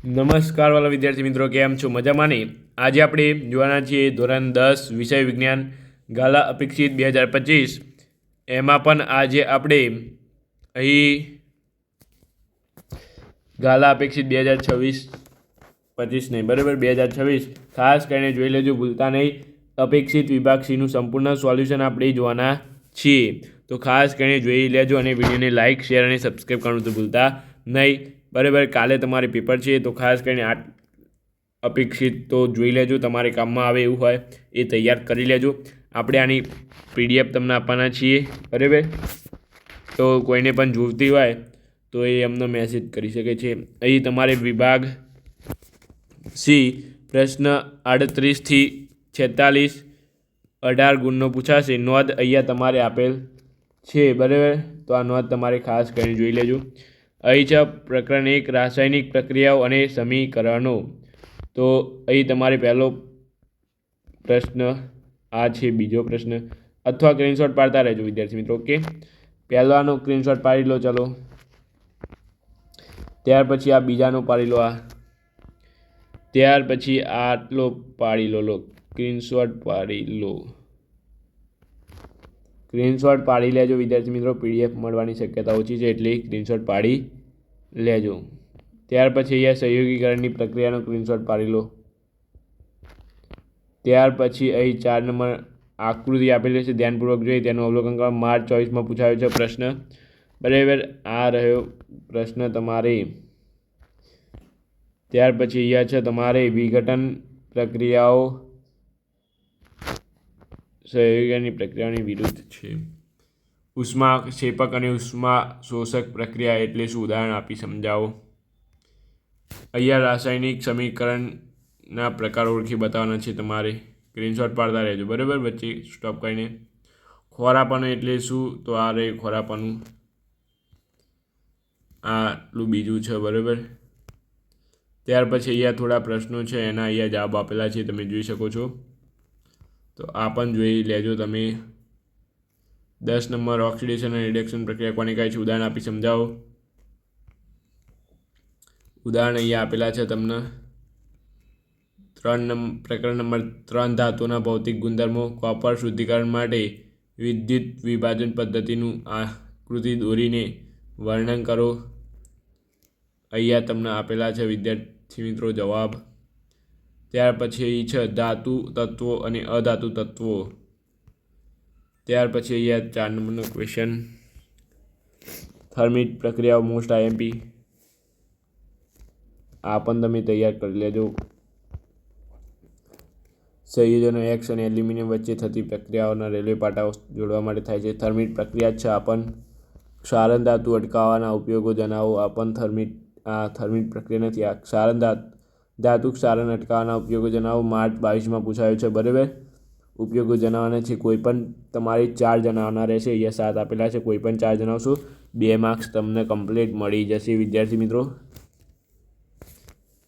નમસ્કાર વાલા વિદ્યાર્થી મિત્રો, કેમ છો? મજામાં નહીં? આજે આપણે જોવાના છીએ ધોરણ 10 વિષય વિજ્ઞાન ગાલા અપેક્ષિત 2025. એમાં પણ આજે આપણે અહીં ગાલા અપેક્ષિત 2026 નહીં, બરાબર, 2026 ખાસ કરીને જોઈ લેજો, ભૂલતા નહીં. અપેક્ષિત વિભાગ સીનું સંપૂર્ણ સોલ્યુશન આપણે જોવાના છીએ, તો ખાસ કરીને જોઈ લેજો અને વિડીયોને લાઇક, શેર અને સબસ્ક્રાઈબ કરવાનું તો ભૂલતા નહીં, બરાબર. કાલે તમારે પેપર છે, તો ખાસ કરીને આ અપેક્ષિત તો જોઈ લેજો, તમારે કામમાં આવે એવું હોય એ તૈયાર કરી લેજો. આપણે આની PDF તમને આપવાના છીએ, બરાબર. તો કોઈને પણ જોઈતી હોય તો એ અમને મેસેજ કરી શકે છે. અહીં તમારે વિભાગ સી પ્રશ્ન 38 થી 46 18 ગુણનો પૂછાશે. નોંધ અહીંયા તમારે આપેલ છે, બરાબર. તો આ નોંધ તમારે ખાસ કરીને જોઈ લેજો. અહીં છે પ્રકરણ 1 રાસાયણિક પ્રક્રિયાઓ અને સમીકરણો. તો અહીં તમારે પહેલો પ્રશ્ન આ છે, બીજો પ્રશ્ન અથવા સ્ક્રીનશોટ પાડતા રહેજો વિદ્યાર્થી મિત્રો. ઓકે, પહેલાનો સ્ક્રીનશોટ પાડી લો, ચલો. ત્યાર પછી આ બીજાનો પાડી લો, આ ત્યાર પછી આટલો પાડી લો, સ્ક્રીનશોટ પાડી લો. સ્ક્રીનશોટ પાડી લેજો વિદ્યાર્થી મિત્રો, PDF મળવાની શક્યતા ઓછી છે એટલે સ્ક્રીનશોટ પાડી લેજો. ત્યાર પછી અહીંયા સહયોગીકરણની પ્રક્રિયાનો સ્ક્રીનશોટ પાડી લો. ત્યાર પછી અહીં 4 નંબર આકૃતિ આપેલી છે, ધ્યાનપૂર્વક જોઈએ, તેનું અવલોકન કરો. માર્ચ 24માં પૂછાયો છે પ્રશ્ન, બરાબર. આ રહ્યો પ્રશ્ન તમારે. ત્યાર પછી અહીંયા છે તમારે વિઘટન પ્રક્રિયાઓ સહયોગીકરણની પ્રક્રિયાઓની વિરુદ્ધ છે. ઉષ્માક્ષેપક અને ઉષ્મા શોષક પ્રક્રિયા એટલે શું? ઉદાહરણ આપી સમજાવો. અહીંયા રાસાયણિક સમીકરણના પ્રકાર ઓળખી બતાવવાના છે તમારે. સ્ક્રીનશોટ પાડતા રહેજો, બરાબર, વચ્ચે સ્ટોપ કરીને. ખોરાપણું એટલે શું? તો આ રહે ખોરાપણું, આટલું બીજું છે, બરાબર. ત્યાર પછી અહીંયા થોડા પ્રશ્નો છે, એના અહીંયા જવાબ આપેલા છે, તમે જોઈ શકો છો. તો આ પણ જોઈ લેજો તમે. 10 નંબર ઓક્સિડેશન અને રિડક્શન પ્રક્રિયા કોને કહે છે? ઉદાહરણ આપી સમજાવો. ઉદાહરણ અહીંયા આપેલા છે તમને. પ્રકરણ નંબર 3 ધાતુના ભૌતિક ગુણધર્મો. કોપર શુદ્ધિકરણ માટે વિદ્યુત વિભાજન પદ્ધતિનું આકૃતિ દોરીને વર્ણન કરો. અહીંયા તમને આપેલા છે વિદ્યાર્થી મિત્રો જવાબ. ત્યાર પછી છે ધાતુ તત્વો અને અધાતુ તત્વો. ત્યાર પછી અહીંયા 4 નંબરનો ક્વેશ્ચન, થર્મિટ પ્રક્રિયાઓ મોસ્ટ IMP. આ પણ તમે તૈયાર કરી લેજો. સંયોજનો X અને એલ્યુમિનિયમ વચ્ચે થતી પ્રક્રિયાઓના રેલવે પાટાઓ જોડવા માટે થાય છે. થર્મિટ પ્રક્રિયા છે. આ પણ ક્ષારણ ધાતુ અટકાવવાના ઉપયોગો જણાવો. આ પણ થર્મિટ પ્રક્રિયા નથી, આ ક્ષારણ ધાતુ ક્ષારણ અટકાવવાના ઉપયોગો જણાવો. માર્ચ 22માં પૂછાયું છે, બરાબર. ઉપયોગો જણાવવાના છે, કોઈ પણ તમારે 4 જણાવવાના રહેશે. અહીંયા 7 આપેલા છે, કોઈ પણ 4 જણાવશો, 2 માર્ક્સ તમને કમ્પ્લીટ મળી જશે વિદ્યાર્થી મિત્રો.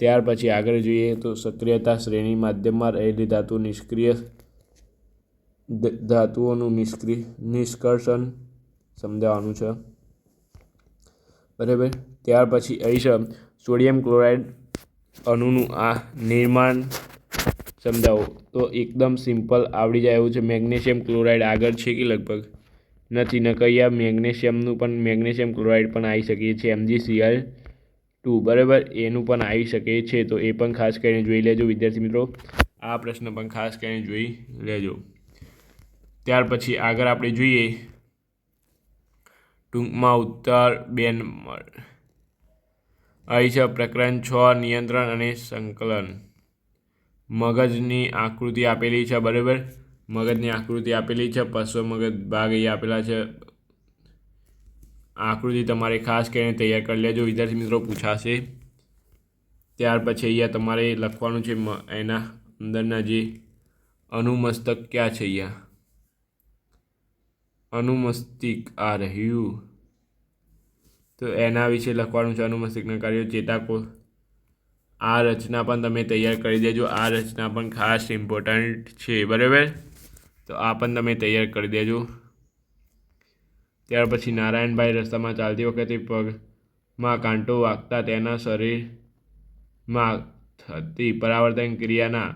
ત્યાર પછી આગળ જોઈએ તો સક્રિયતા શ્રેણી. માધ્યમમાં રહેલી ધાતુઓનું નિષ્કર્ષણ સમજાવવાનું છે, બરાબર. ત્યાર પછી અહીં છે સોડિયમ ક્લોરાઇડ અણુનું આ નિર્માણ સમજાવો. તો એકદમ સિમ્પલ આવડી જાય એવું છે. મેગ્નેશિયમ ક્લોરાઇડ આગળ છે કે લગભગ નથી, ન કહીએ મેગ્નેશિયમનું પણ, મેગ્નેશિયમ ક્લોરાઇડ પણ આવી શકે છે, MgCl2, બરાબર, એનું પણ આવી શકે છે. તો એ પણ ખાસ કરીને જોઈ લેજો વિદ્યાર્થી મિત્રો. આ પ્રશ્ન પણ ખાસ કરીને જોઈ લેજો. ત્યાર પછી આગળ આપણે જોઈએ ટૂંકમાં ઉત્તર 2 નંબર. અહીં છે પ્રકરણ 6 નિયંત્રણ અને સંકલન. મગજની આકૃતિ આપેલી છે, બરાબર. મગજની આકૃતિ આપેલી છે, પશ્વ મગજ ભાગ અહીંયા આપેલા છે. આકૃતિ તમારે ખાસ કરીને તૈયાર કરી લેજો વિદ્યાર્થી મિત્રો, પૂછાશે. ત્યાર પછી અહીંયા તમારે લખવાનું છે એના અંદરના જે અનુમસ્તક ક્યાં છે, અહીંયા અનુમસ્તિષ્ક આ રહ્યું, તો એના વિશે લખવાનું છે. અનુમસ્તિષ્કના કાર્યો, ચેતાકોષ. આ રચના પણ તમે તૈયાર કરી દેજો. આ રચના પણ ખાસ ઇમ્પોર્ટન્ટ છે, બરાબર. તો આ પણ તમે તૈયાર કરી દેજો. ત્યાર પછી નારાયણભાઈ રસ્તામાં ચાલતી વખતે પગમાં કાંટો વાગતા તેના શરીર માં થતી પરાવર્તન ક્રિયાના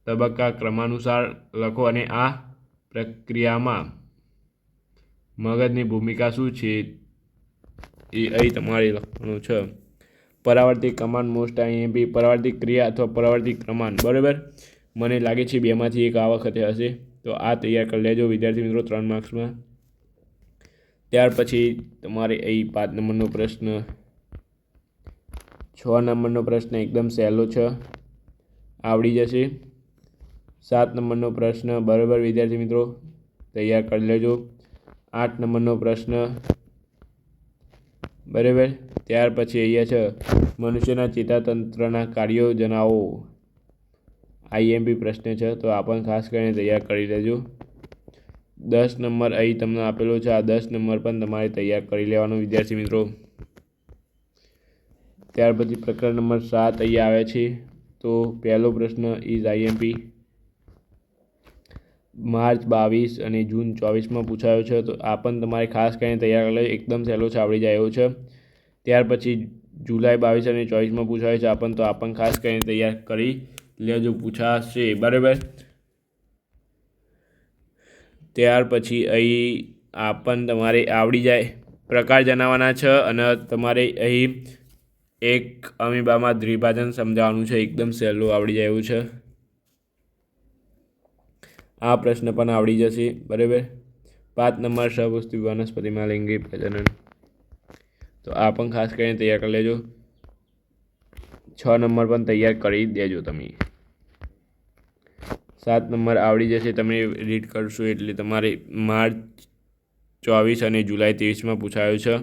તબક્કા ક્રમાનુસાર લખો અને આ પ્રક્રિયામાં મગજની ભૂમિકા શું છે એ અહીં તમારે લખવાનું છે. પરાવર્તિત કમાન્ડ મોસ્ટ આઈએમપી પરાવર્તિત ક્રિયા અથવા પરાવર્તિત કમાન્ડ. બરાબર, મને લાગે છે બેમાંથી એક આ વખતે હશે, તો આ તૈયાર કરી લેજો વિદ્યાર્થી મિત્રો 3 માર્ક્સમાં. ત્યાર પછી તમારે અહીં 5 નંબરનો પ્રશ્ન, 6 નંબરનો પ્રશ્ન એકદમ સહેલો છે, આવડી જશે. 7 નંબરનો પ્રશ્ન બરાબર વિદ્યાર્થી મિત્રો તૈયાર કરી લેજો. 8 નંબરનો પ્રશ્ન બરાબર. ત્યાર પછી અહીંયા છે મનુષ્યના ચેતાતંત્રના કાર્યો જણાવો. આઈએમપી પ્રશ્ન છે, તો આ પણ ખાસ કરીને તૈયાર કરી લેજો. 10 નંબર અહીં તમને આપેલો છે, આ 10 નંબર પણ તમારે તૈયાર કરી લેવાનો વિદ્યાર્થી મિત્રો. ત્યાર પછી પ્રકરણ નંબર 7 અહીંયા આવે છે, તો પહેલો પ્રશ્ન ઇઝ આઈએમપી માર્ચ 22 અને જૂન 24માં પૂછાયો છે, તો આ પણ તમારે ખાસ કરીને તૈયાર કરી લેજો, એકદમ સહેલો છે, આવડી જાય એવો છે. ત્યાર પછી જુલાઈ 22 અને 24માં પૂછાયો છે, તો આ પણ ખાસ કરીને તૈયાર કરી લેજો, પૂછાશે. બરાબર. ત્યાર પછી અહીં આ પણ તમારે આવડી જાય, પ્રકાર જણાવવાના છે અને તમારે અહીં એક અમીબામાં દ્વિભાજન સમજાવવાનું છે, એકદમ સહેલું આવડી જાય એવું છે. આ પ્રશ્ન પણ આવડી જશે. બરાબર. 5 નંબર સહપુષ્પી વનસ્પતિમાં લિંગી પ્રજનન, તો આ પણ ખાસ કરીને તૈયાર કરી લેજો. 6 નંબર પણ તૈયાર કરી દેજો તમે. 7 નંબર આવડી જશે, તમે રીડ કરશો એટલે. તમારે માર્ચ 24 અને જુલાઈ 23માં પૂછાયો છે.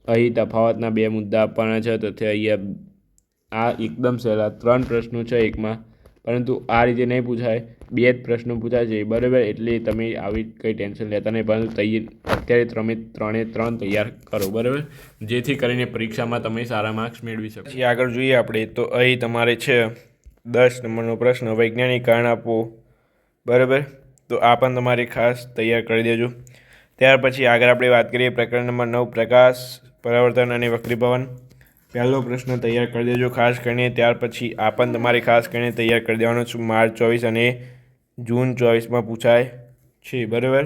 અહીં તફાવતના 2 મુદ્દા આપવાના છે, તો અહીંયા આ એકદમ સહેલા 3 પ્રશ્નો છે એકમાં, પરંતુ આ રીતે નહીં પૂછાય, 2 જ પ્રશ્નો પૂછાશે. બરાબર, એટલે તમે આવી કંઈ ટેન્શન લેતા નહીં, પરંતુ અત્યારે તમે 3 તૈયાર કરો. બરાબર, જેથી કરીને પરીક્ષામાં તમે સારા માર્ક્સ મેળવી શકો. પછી આગળ જોઈએ આપણે, તો અહીં તમારે છે 10 નંબરનો પ્રશ્ન, વૈજ્ઞાનિક કારણ આપો. બરાબર, તો આ પણ તમારે ખાસ તૈયાર કરી દેજો. ત્યાર પછી આગળ આપણે વાત કરીએ પ્રકરણ નંબર 9 પ્રકાશ, પરાવર્તન અને વક્રીભવન. પહેલો પ્રશ્ન તૈયાર કરી દેજો ખાસ કરીને. ત્યાર પછી આ પણ તમારે ખાસ કરીને તૈયાર કરી દેવાનો છું, માર્ચ 24 અને જૂન 24માં પૂછાય છે. બરાબર.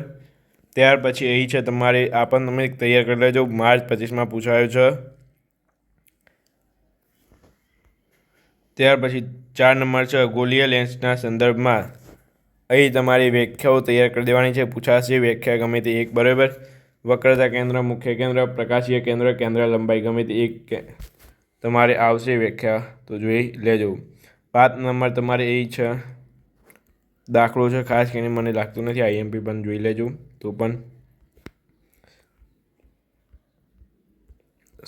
ત્યાર પછી અહીં છે તમારે આ પણ તમે તૈયાર કરી લેજો, માર્ચ 25માં પૂછાયો છે. ત્યાર પછી 4 નંબર છે ગોલીય લેન્સના સંદર્ભમાં. અહીં તમારી વ્યાખ્યાઓ તૈયાર કરી દેવાની છે, પૂછાશે વ્યાખ્યા ગમે તે એક. બરાબર. વક્રતા કેન્દ્ર, મુખ્ય કેન્દ્ર, પ્રકાશીય કેન્દ્ર, કેન્દ્ર લંબાઈ ગમે તે એક તમારે આવશે વ્યાખ્યા, તો જોઈ લેજો. 5 નંબર તમારે એ છે દાખલો છે, ખાસ કરીને મને લાગતું નથી આઈએમપી પણ જોઈ લેજો તો પણ.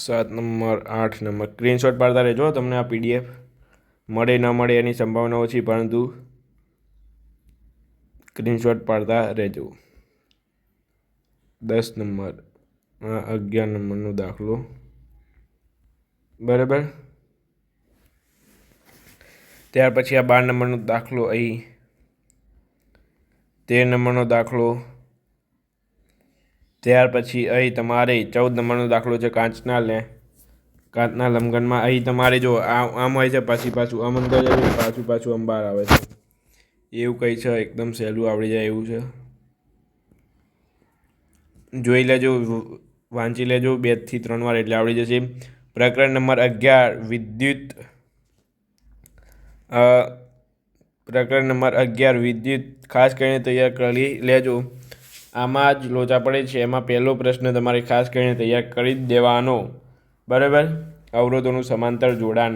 7 નંબર 8 નંબર સ્ક્રીનશોટ પાડતા રહેજો, તમને આ પીડીએફ મળે ન મળે એની સંભાવના ઓછી, પરંતુ સ્ક્રીનશોટ પાડતા રહેજો. 10 નંબર 11 નંબરનો દાખલો. બરાબર. ત્યાર પછી આ 12 નંબરનો દાખલો, અહીં 13 નંબરનો દાખલો. ત્યાર પછી અહીં તમારે 14 નંબરનો દાખલો છે કાચના લંબઘનમાં. અહીં તમારે જો આમ હોય છે, પાછું આમ અંદર જાય, પાછું આમ બહાર આવે છે, એવું કંઈ છે, એકદમ સહેલું આવડી જાય એવું છે. જોઈ લેજો, વાંચી લેજો 2 થી 3 વાર એટલે આવડી જશે. પ્રકરણ નંબર 11 વિદ્યુત. પ્રકરણ નંબર 11 વિદ્યુત ખાસ કરીને તૈયાર કરી લેજો, આમાં જ લોચા પડે છે. એમાં પહેલો પ્રશ્ન તમારે ખાસ કરીને તૈયાર કરી જ દેવાનો. બરાબર. અવરોધોનું સમાંતર જોડાણ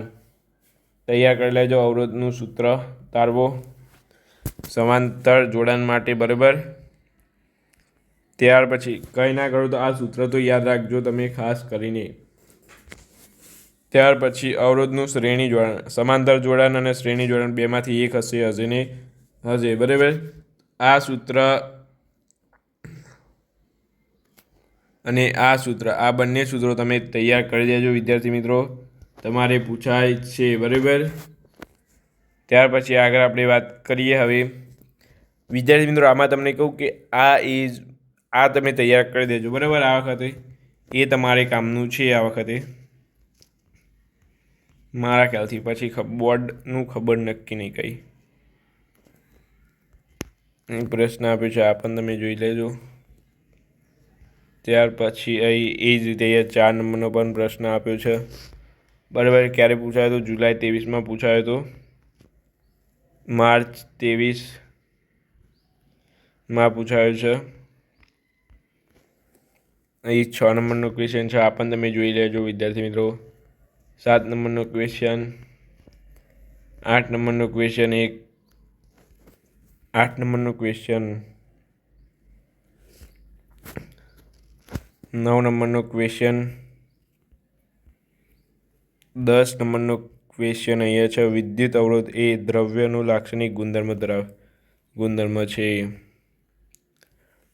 તૈયાર કરી લેજો, અવરોધનું સૂત્ર તારવો સમાંતર જોડાણ માટે. બરાબર. ત્યાર પછી કંઈ ના કરો તો આ સૂત્ર તો યાદ રાખજો તમે ખાસ કરીને. ત્યાર પછી અવરોધનું શ્રેણી જોડાણ, સમાંતર જોડાણ અને શ્રેણી જોડાણ બેમાંથી એક હશે ને હશે. બરાબર. આ સૂત્ર અને આ સૂત્ર, આ બંને સૂત્રો તમે તૈયાર કરી દેજો વિદ્યાર્થી મિત્રો, તમારે પૂછાય છે. બરાબર. ત્યાર પછી આગળ આપણે વાત કરીએ હવે વિદ્યાર્થી મિત્રો, આમાં તમને કહું કે આ તમે તૈયાર કરી દેજો. બરાબર. આ વખતે એ તમારે કામનું છે આ વખતે મારા ખ્યાલથી. પછી બોર્ડનું ખબર નક્કી નહીં કંઈ. પ્રશ્ન આપ્યો છે આ પણ તમે જોઈ લેજો. ત્યાર પછી અહીં એ જ રીતે અહીંયા 4 નંબરનો પણ પ્રશ્ન આપ્યો છે. બરાબર. ક્યારે પૂછાયો હતો? જુલાઈ 23માં પૂછાયો હતો. માર્ચ 23માં પૂછાયો છે. અહીં 6 નંબરનો ક્વેશ્ચન છે આ પણ તમે જોઈ લેજો વિદ્યાર્થી મિત્રો. 7 નંબરનો ક્વેશ્ચન, 8 નંબરનો ક્વેશ્ચન, 8 નંબરનો ક્વેશ્ચન, 9 નંબરનો ક્વેશ્ચન, 10 નંબરનો ક્વેશ્ચન અહીંયા છે. વિદ્યુત અવરોધ એ દ્રવ્યનો લાક્ષણિક ગુણધર્મ છે.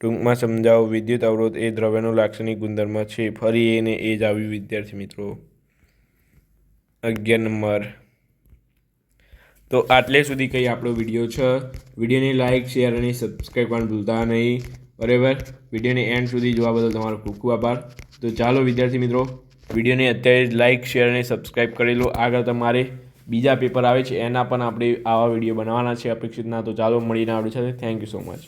ટૂંકમાં સમજાવો. વિદ્યુત અવરોધ એ દ્રવ્યનો લાક્ષણિક ગુણધર્મ છે. ફરી એને એ જ આવ્યું વિદ્યાર્થી મિત્રો. 11 નંબર. તો આટલે સુધી કંઈ આપણો વિડીયો છે. વિડીયોને લાઇક, શેર અને સબસ્ક્રાઈબ કરવાનું ભૂલતા નહીં. બરાબર. વિડીયોને એન્ડ સુધી જોવા બદલ તમારો ખૂબ ખૂબ આભાર. તો ચાલો વિદ્યાર્થી મિત્રો, વિડીયોને અત્યારે જ લાઇક, શેર અને સબસ્ક્રાઈબ કરી લો. આગળ તમારે બીજા પેપર આવે છે એના પણ આપણે આવા વિડીયો બનાવવાના છે અપેક્ષિતના. તો ચાલો મળીને આવડે છે. Thank you so much.